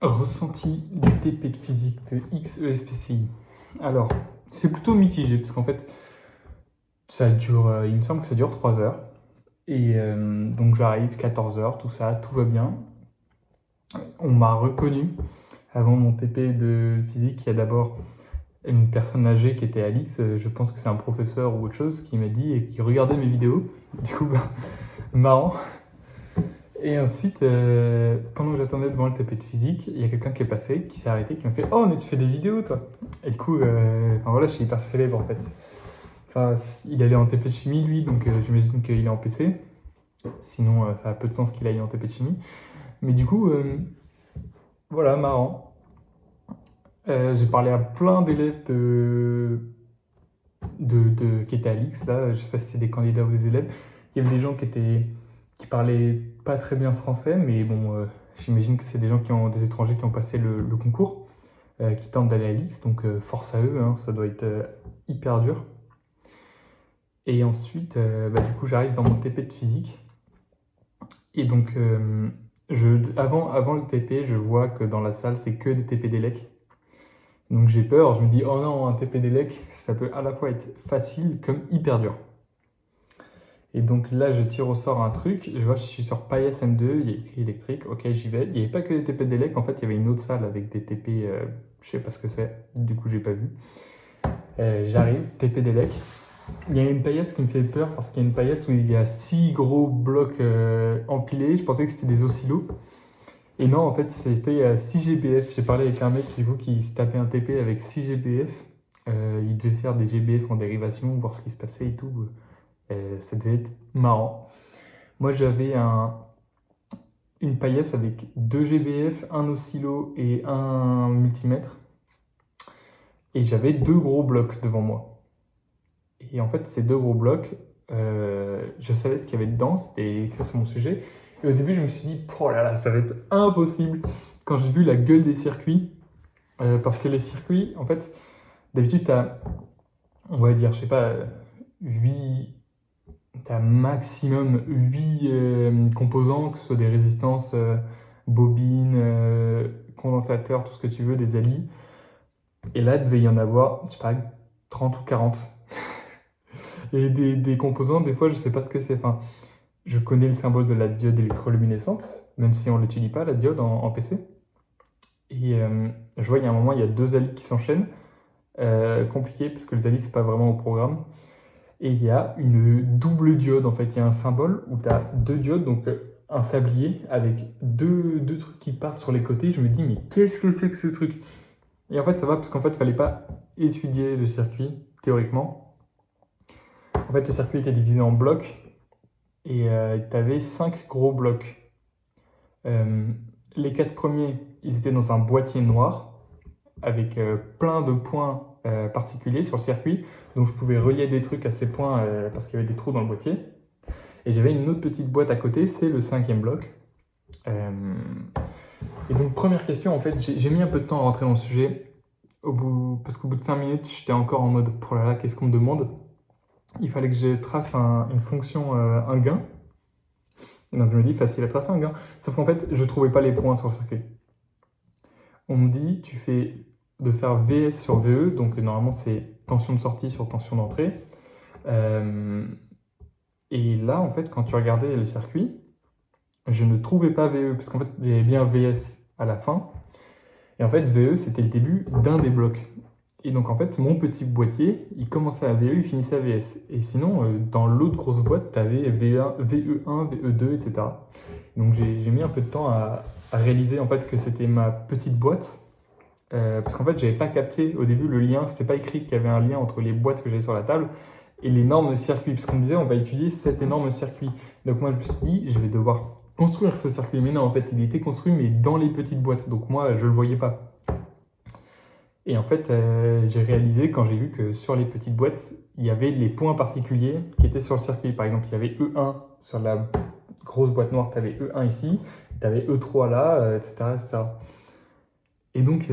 Ressenti du TP de physique de XESPCI. Alors, c'est plutôt mitigé, parce qu'en fait, ça dure, il me semble que ça dure 3 heures. Et donc j'arrive, 14 heures, tout ça, tout va bien. On m'a reconnu avant mon TP de physique. Il y a d'abord une personne âgée qui était Alix, je pense que c'est un professeur ou autre chose, qui m'a dit et qui regardait mes vidéos. Du coup, marrant. Et ensuite, pendant que j'attendais devant le TP de physique, il y a quelqu'un qui est passé, qui s'est arrêté, qui m'a fait « Oh, mais tu fais des vidéos, toi !» Et du coup, enfin, voilà, je suis hyper célèbre, en fait. Enfin, il allait en TP de chimie, lui, donc j'imagine qu'il est en PC. Sinon, ça a peu de sens qu'il aille en TP de chimie. Mais du coup, voilà, marrant. J'ai parlé à plein d'élèves qui étaient à l'X, là. Je sais pas si c'est des candidats ou des élèves. Il y avait des gens qui parlaient pas très bien français, mais bon, j'imagine que c'est des gens des étrangers qui ont passé le concours, qui tentent d'aller à l'X, donc force à eux, hein, ça doit être hyper dur. Et ensuite, du coup, j'arrive dans mon TP de physique. Et donc, avant le TP, je vois que dans la salle, c'est que des TP d'élec. Donc j'ai peur, je me dis, oh non, un TP d'élec, ça peut à la fois être facile comme hyper dur. Et donc là, je tire au sort un truc, je vois, je suis sur PAIS M2, il y a écrit électrique, ok, j'y vais. Il n'y avait pas que des TP d'élec, en fait, il y avait une autre salle avec des TP, je sais pas ce que c'est, du coup, j'ai pas vu. J'arrive, TP d'élec. Il y a une paillasse qui me fait peur parce qu'il y a une paillasse où il y a 6 gros blocs empilés. Je pensais que c'était des oscillos. Et non, en fait, c'était 6 GBF. J'ai parlé avec un mec qui s'est tapé un TP avec 6 GBF. Il devait faire des GBF en dérivation, voir ce qui se passait et tout. Ça devait être marrant. Moi, j'avais une paillasse avec 2 GBF, un oscillo et un multimètre. Et j'avais 2 gros blocs devant moi. Et en fait, ces 2 gros blocs, je savais ce qu'il y avait dedans, c'était écrit sur mon sujet. Et au début, je me suis dit, oh là là, ça va être impossible. Quand j'ai vu la gueule des circuits, parce que les circuits, en fait, d'habitude, tu as, on va dire, je sais pas, 8, tu as maximum 8 composants, que ce soit des résistances, bobines, condensateurs, tout ce que tu veux, des alis. Et là, il devait y en avoir, je sais pas, 30 ou 40. Et des composants, des fois, je sais pas ce que c'est. Enfin, je connais le symbole de la diode électroluminescente, même si on ne l'étudie pas, la diode en PC. Et je vois, il y a un moment, il y a 2 alis qui s'enchaînent. Compliqué, parce que les alis, c'est pas vraiment au programme. Et il y a une double diode, en fait. Il y a un symbole où tu as 2 diodes, donc un sablier avec deux trucs qui partent sur les côtés. Je me dis, mais qu'est-ce que c'est que ce truc? Et en fait, ça va, parce qu'en fait, il fallait pas étudier le circuit, théoriquement. En fait, le circuit était divisé en blocs. Et tu avais 5 gros blocs. Les 4 premiers, ils étaient dans un boîtier noir avec plein de points particuliers sur le circuit. Donc je pouvais relier des trucs à ces points parce qu'il y avait des trous dans le boîtier. Et j'avais une autre petite boîte à côté, c'est le 5e bloc. Et donc première question, en fait, j'ai mis un peu de temps à rentrer dans le sujet. Parce qu'au bout de 5 minutes, j'étais encore en mode, oh là là, qu'est-ce qu'on me demande? Il fallait que je trace une fonction, un gain. Donc je me dis, facile à tracer un gain. Sauf qu'en fait, je ne trouvais pas les points sur le circuit. On me dit, de faire VS sur VE, donc normalement c'est tension de sortie sur tension d'entrée. Et là, en fait, quand tu regardais le circuit, je ne trouvais pas VE, parce qu'en fait, il y avait bien VS à la fin. Et en fait, VE, c'était le début d'un des blocs. Et donc, en fait, mon petit boîtier, il commençait à VE, il finissait à VS. Et sinon, dans l'autre grosse boîte, tu avais VE1, VE2, etc. Donc, j'ai mis un peu de temps à réaliser en fait que c'était ma petite boîte. Parce qu'en fait, j'avais pas capté au début le lien, c'était pas écrit qu'il y avait un lien entre les boîtes que j'avais sur la table et l'énorme circuit. Parce qu'on me disait, on va étudier cet énorme circuit. Donc, moi, je me suis dit, je vais devoir construire ce circuit. Mais non, en fait, il était construit, mais dans les petites boîtes. Donc, moi, je le voyais pas. Et en fait, j'ai réalisé quand j'ai vu que sur les petites boîtes, il y avait les points particuliers qui étaient sur le circuit. Par exemple, il y avait E1 sur la grosse boîte noire, tu avais E1 ici, tu avais E3 là, etc., etc. Et donc,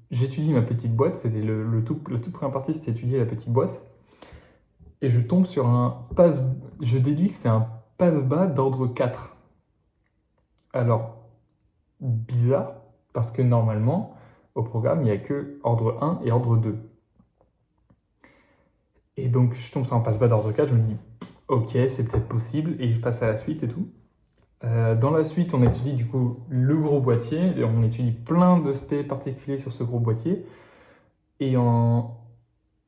j'étudie ma petite boîte. C'était la toute première partie, c'était étudier la petite boîte. Et je tombe sur je déduis que c'est un passe-bas d'ordre 4. Alors, bizarre parce que normalement, au programme, il n'y a que ordre 1 et ordre 2. Et donc, je tombe sur un passe-bas d'ordre 4, je me dis, ok, c'est peut-être possible, et je passe à la suite et tout. Dans la suite, on étudie du coup le gros boîtier, et on étudie plein d'aspects particuliers sur ce gros boîtier. Et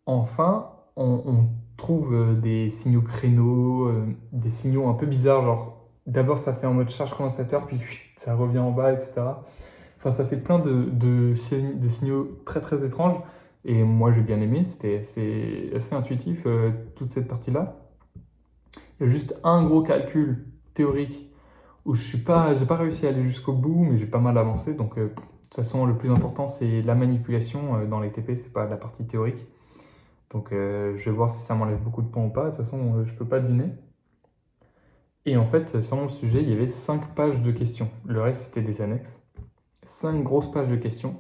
enfin, on trouve des signaux créneaux, des signaux un peu bizarres, genre d'abord ça fait en mode charge condensateur, puis ça revient en bas, etc. Enfin, ça fait plein de signaux très très étranges. Et moi, j'ai bien aimé, c'était assez intuitif, toute cette partie-là. Il y a juste un gros calcul théorique où j'ai pas réussi à aller jusqu'au bout, mais j'ai pas mal avancé. Donc, de toute façon, le plus important, c'est la manipulation dans les TP, c'est pas la partie théorique. Donc, je vais voir si ça m'enlève beaucoup de points ou pas. De toute façon, je peux pas deviner. Et en fait, sur mon sujet, il y avait 5 pages de questions. Le reste, c'était des annexes. 5 grosses pages de questions.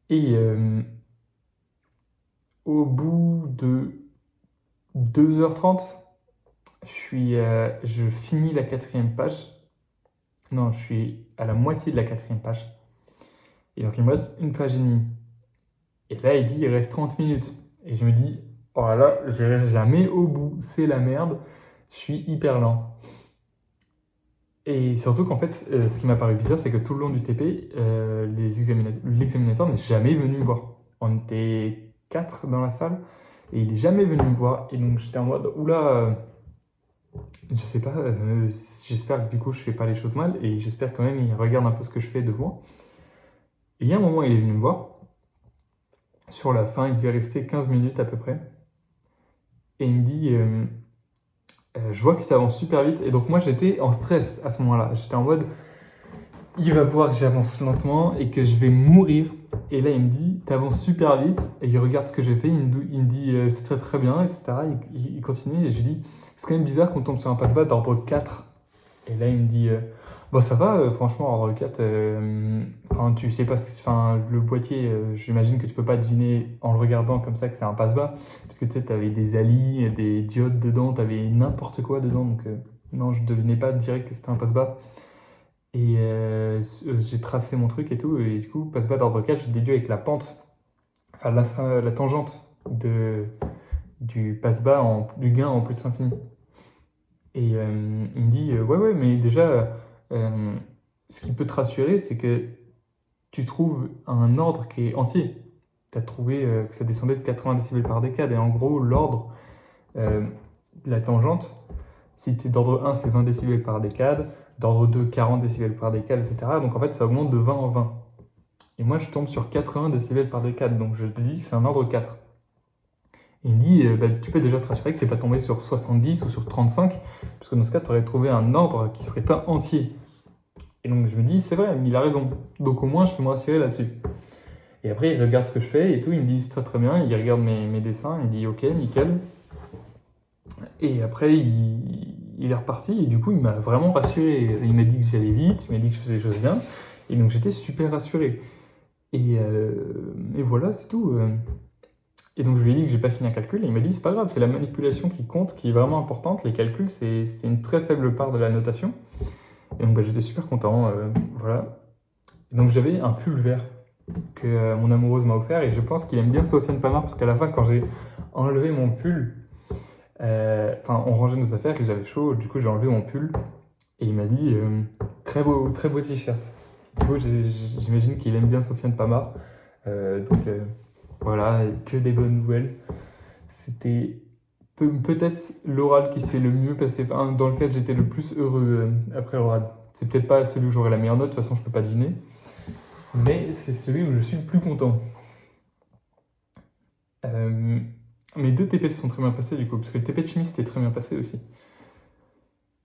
Et au bout de 2h30, je finis la 4e page. Non, je suis à la moitié de la 4e page. Et donc, il me reste une page et demie. Et là, il dit, il reste 30 minutes. Et je me dis, oh là là, je n'irai jamais au bout. C'est la merde. Je suis hyper lent. Et surtout qu'en fait, ce qui m'a paru bizarre, c'est que tout le long du TP, l'examinateur n'est jamais venu me voir. On était 4 dans la salle et il n'est jamais venu me voir. Et donc j'étais en mode, oula, je sais pas, j'espère que du coup je fais pas les choses mal et j'espère quand même qu'il regarde un peu ce que je fais de moi. Et il y a un moment, il est venu me voir. Sur la fin, il devait rester 15 minutes à peu près. Et il me dit, je vois que ça avance super vite. Et donc moi j'étais en stress à ce moment-là. J'étais en mode, il va voir que j'avance lentement et que je vais mourir. Et là il me dit, t'avances super vite. Et il regarde ce que j'ai fait, il me dit, c'est très très bien, etc. Il continue et je lui dis, c'est quand même bizarre qu'on tombe sur un passe-bas d'ordre 4. Et là il me dit, bon ça va, franchement ordre 4, enfin tu sais pas, le boîtier, j'imagine que tu peux pas deviner en le regardant comme ça que c'est un passe-bas. Parce que tu sais, t'avais des alis, des diodes dedans, t'avais n'importe quoi dedans. Donc non, je devinais pas direct que c'était un passe-bas. Et j'ai tracé mon truc et tout. Et du coup, passe-bas d'ordre 4, j'ai déduit avec la pente, enfin la tangente du passe-bas, du gain en plus infini. Et il me dit, ouais, mais déjà, ce qui peut te rassurer, c'est que tu trouves un ordre qui est entier. Tu as trouvé que ça descendait de 80 décibels par décade. Et en gros, l'ordre de la tangente, si tu es d'ordre 1, c'est 20 décibels par décade, d'ordre 2, 40 décibels par décade, etc. Donc en fait, ça augmente de 20 en 20. Et moi, je tombe sur 80 décibels par décade, donc je te dis que c'est un ordre 4. Et il me dit, tu peux déjà te rassurer que tu n'es pas tombé sur 70 ou sur 35, parce que dans ce cas, tu aurais trouvé un ordre qui ne serait pas entier. Et donc je me dis, c'est vrai, mais il a raison. Donc au moins, je peux me rassurer là-dessus. Et après, il regarde ce que je fais et tout, il me dit, c'est très très bien, il regarde mes dessins, il me dit, ok, nickel. Et après, il est reparti et du coup, il m'a vraiment rassuré. Il m'a dit que j'allais vite, il m'a dit que je faisais les choses bien. Et donc j'étais super rassuré. Et voilà, c'est tout. Et donc je lui ai dit que j'ai pas fini un calcul et il m'a dit c'est pas grave, c'est la manipulation qui compte, qui est vraiment importante. Les calculs, c'est une très faible part de la notation. Et donc j'étais super content, voilà. Et donc j'avais un pull vert que mon amoureuse m'a offert et je pense qu'il aime bien Sofiane Pamar parce qu'à la fin quand j'ai enlevé mon pull, on rangeait nos affaires et j'avais chaud, du coup j'ai enlevé mon pull et il m'a dit très beau t-shirt. Du coup j'imagine qu'il aime bien Sofiane Pamar. Voilà, que des bonnes nouvelles. C'était peut-être l'oral qui s'est le mieux passé, dans lequel j'étais le plus heureux après l'oral. C'est peut-être pas celui où j'aurai la meilleure note, de toute façon je peux pas deviner. Mais c'est celui où je suis le plus content. Mes 2 TP se sont très bien passés du coup, parce que le TP de chimie s'était très bien passé aussi.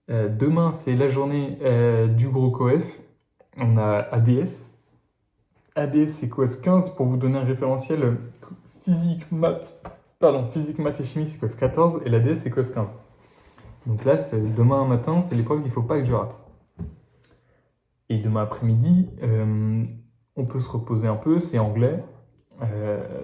Demain c'est la journée du gros coef. On a ADS. ADS c'est coef 15 pour vous donner un référentiel physique, maths et chimie c'est coef 14 et l'ADS c'est coef 15. Donc là, demain matin, c'est l'épreuve qu'il ne faut pas que je rate. Et demain après-midi, on peut se reposer un peu, c'est anglais,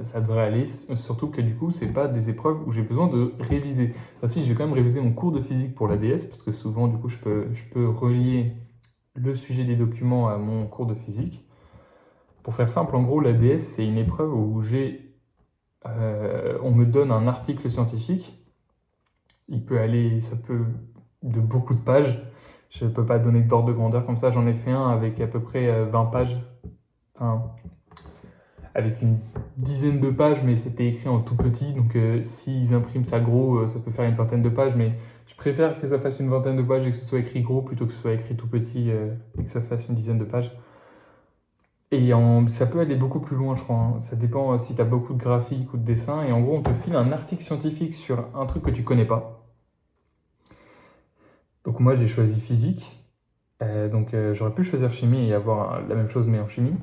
ça devrait aller, surtout que du coup, c'est pas des épreuves où j'ai besoin de réviser. Enfin si, j'ai quand même révisé mon cours de physique pour l'ADS, parce que souvent, du coup, je peux relier le sujet des documents à mon cours de physique. Pour faire simple, en gros, l'ADS, c'est une épreuve où on me donne un article scientifique. Ça peut de beaucoup de pages. Je ne peux pas donner d'ordre de grandeur comme ça. J'en ai fait un avec à peu près 20 pages. Enfin, avec une dizaine de pages, mais c'était écrit en tout petit. Donc, s'ils impriment ça gros, ça peut faire une vingtaine de pages. Mais je préfère que ça fasse une vingtaine de pages et que ce soit écrit gros plutôt que ce soit écrit tout petit et que ça fasse une dizaine de pages. Et ça peut aller beaucoup plus loin, je crois, hein. Ça dépend si tu as beaucoup de graphiques ou de dessins. Et en gros, on te file un article scientifique sur un truc que tu connais pas. Donc moi, j'ai choisi physique. J'aurais pu choisir chimie et avoir la même chose, mais en chimie.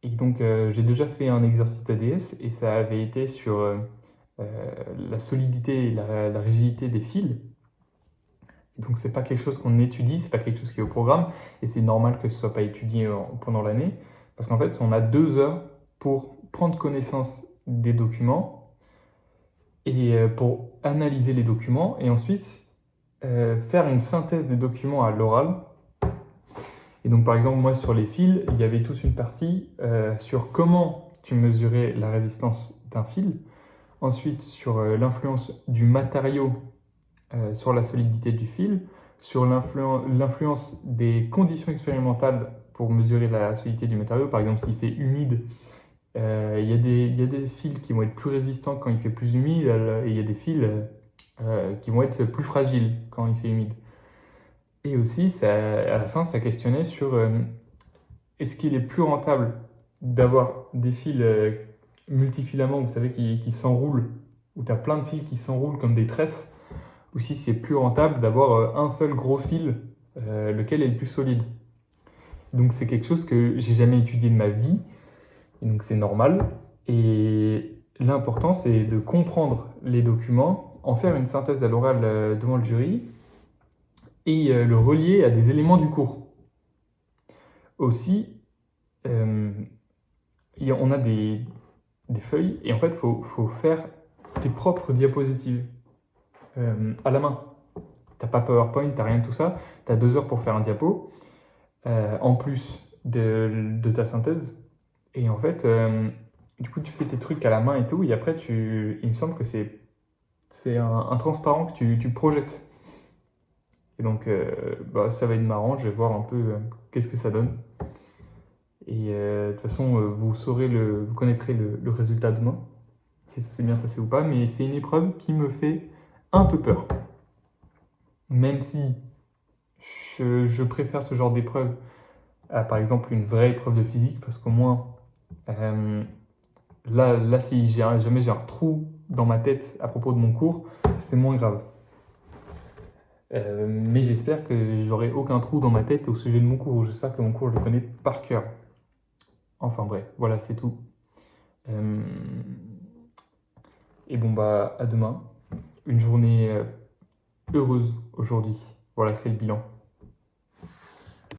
Et donc, j'ai déjà fait un exercice d'ADS et ça avait été sur la solidité et la rigidité des fils. Et donc, c'est pas quelque chose qu'on étudie, c'est pas quelque chose qui est au programme. Et c'est normal que ce soit pas étudié pendant l'année. Parce qu'en fait, on a 2 heures pour prendre connaissance des documents et pour analyser les documents et ensuite faire une synthèse des documents à l'oral. Et donc, par exemple, moi, sur les fils, il y avait toute une partie sur comment tu mesurais la résistance d'un fil. Ensuite, sur l'influence du matériau sur la solidité du fil. Sur l'influence des conditions expérimentales pour mesurer la solidité du matériau. Par exemple, s'il fait humide, il y a des fils qui vont être plus résistants quand il fait plus humide. Et il y a des fils qui vont être plus fragiles quand il fait humide. Et aussi, à la fin, ça questionnait sur est-ce qu'il est plus rentable d'avoir des fils multifilaments, vous savez, qui s'enroulent, où tu as plein de fils qui s'enroulent comme des tresses, ou si c'est plus rentable d'avoir un seul gros fil, lequel est le plus solide. Donc c'est quelque chose que j'ai jamais étudié de ma vie, et donc c'est normal. Et l'important, c'est de comprendre les documents, en faire une synthèse à l'oral devant le jury, et le relier à des éléments du cours. Aussi, on a des feuilles, et en fait, il faut faire tes propres diapositives à la main. T'as pas PowerPoint, t'as rien de tout ça. T'as 2 heures pour faire un diapo, en plus de ta synthèse. Et en fait, du coup, tu fais tes trucs à la main et tout, et après, il me semble que c'est un transparent que tu projettes. Et donc, ça va être marrant, je vais voir un peu qu'est-ce que ça donne. Et de toute façon, vous connaîtrez le résultat demain, si ça s'est bien passé ou pas, mais c'est une épreuve qui me fait un peu peur. Même si je préfère ce genre d'épreuve à, par exemple, une vraie épreuve de physique, parce qu'au moins, là, si jamais j'ai un trou dans ma tête à propos de mon cours, c'est moins grave. Mais j'espère que j'aurai aucun trou dans ma tête au sujet de mon cours. J'espère que mon cours, je le connais par cœur. Enfin bref, voilà, c'est tout. Et bon, à demain. Une journée heureuse aujourd'hui. Voilà, c'est le bilan.